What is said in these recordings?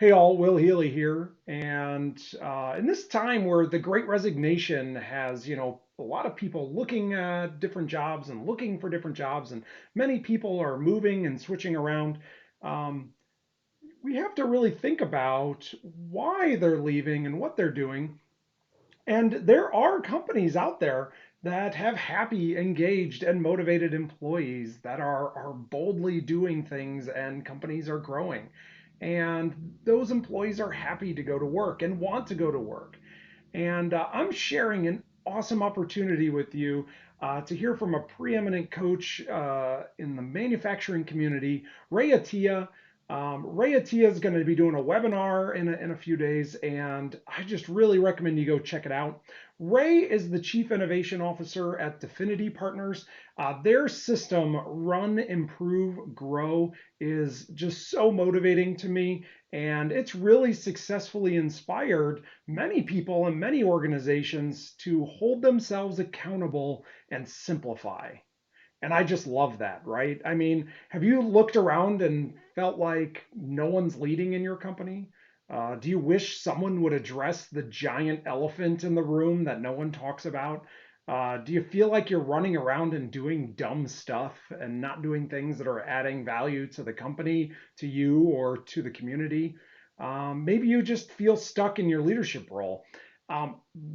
Hey all, Will Healy here. And in this time where the Great Resignation has, a lot of people looking at different jobs and looking for different jobs, and many people are moving and switching around, um, we have to really think about why they're leaving and what they're doing. And there are companies out there that have happy, engaged, and motivated employees that are boldly doing things, and companies are growing. And those employees are happy to go to work and want to go to work. And I'm sharing an awesome opportunity with you to hear from a preeminent coach in the manufacturing community, Ray Attiyah. Ray Attiyah is going to be doing a webinar in a few days, and I just really recommend you go check it out. Ray is the Chief Innovation Officer at Definity Partners. Their system, Run, Improve, Grow, is just so motivating to me, and it's really successfully inspired many people and many organizations to hold themselves accountable and simplify. And I just love that, right? I mean, have you looked around and felt like no one's leading in your company? Do you wish someone would address the giant elephant in the room that no one talks about? Do you feel like you're running around and doing dumb stuff and not doing things that are adding value to the company, to you, or to the community? Maybe you just feel stuck in your leadership role.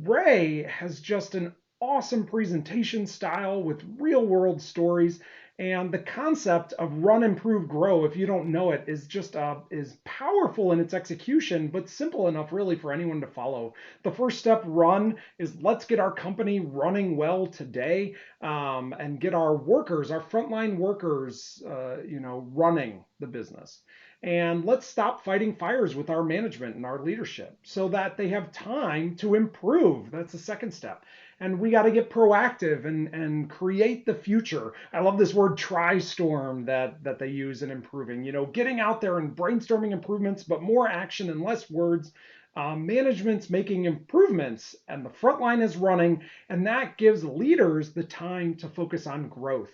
Ray has just an awesome presentation style with real world stories. And the concept of run, improve, grow, if you don't know it, is just is powerful in its execution, but simple enough really for anyone to follow. The first step, run, is let's get our company running well today, and get our workers, our frontline workers, running the business. And let's stop fighting fires with our management and our leadership so that they have time to improve. That's the second step. And we got to get proactive and create the future. I love this word tri-storm that they use in improving. Getting out there and brainstorming improvements, but more action and less words. Management's making improvements, and the front line is running, and that gives leaders the time to focus on growth.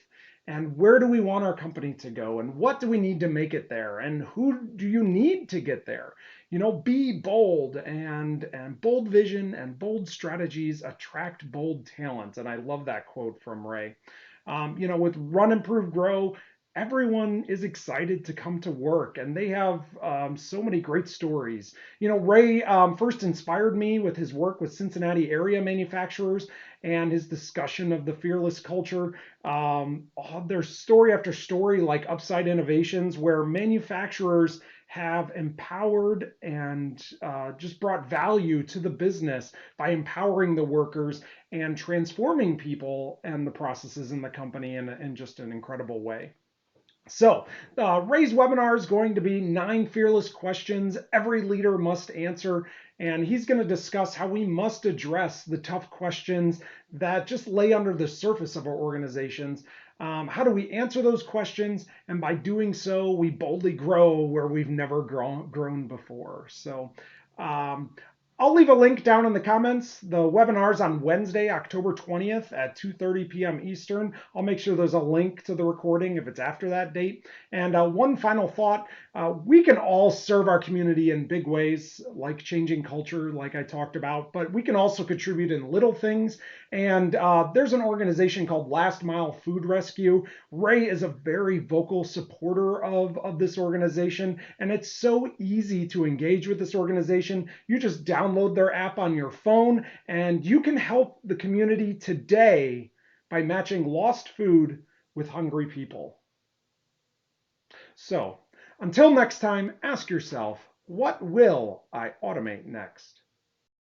And where do we want our company to go? And what do we need to make it there? And who do you need to get there? Be bold, and bold vision and bold strategies attract bold talent. And I love that quote from Ray. With Run, Improve, Grow, everyone is excited to come to work, and they have so many great stories. Ray first inspired me with his work with Cincinnati area manufacturers and his discussion of the fearless culture. There's story after story like Upside Innovations, where manufacturers have empowered and just brought value to the business by empowering the workers and transforming people and the processes in the company in just an incredible way. So, Ray's webinar is going to be 9 fearless questions every leader must answer. And he's going to discuss how we must address the tough questions that just lay under the surface of our organizations. How do we answer those questions? And by doing so, we boldly grow where we've never grown before. So, I'll leave a link down in the comments. The webinar's on Wednesday, October 20th at 2:30 p.m. Eastern. I'll make sure there's a link to the recording if it's after that date. And one final thought, we can all serve our community in big ways, like changing culture, like I talked about, but we can also contribute in little things. And there's an organization called Last Mile Food Rescue. Ray is a very vocal supporter of this organization, and it's so easy to engage with this organization. You just download their app on your phone, and you can help the community today by matching lost food with hungry people. So, until next time, ask yourself, what will I automate next?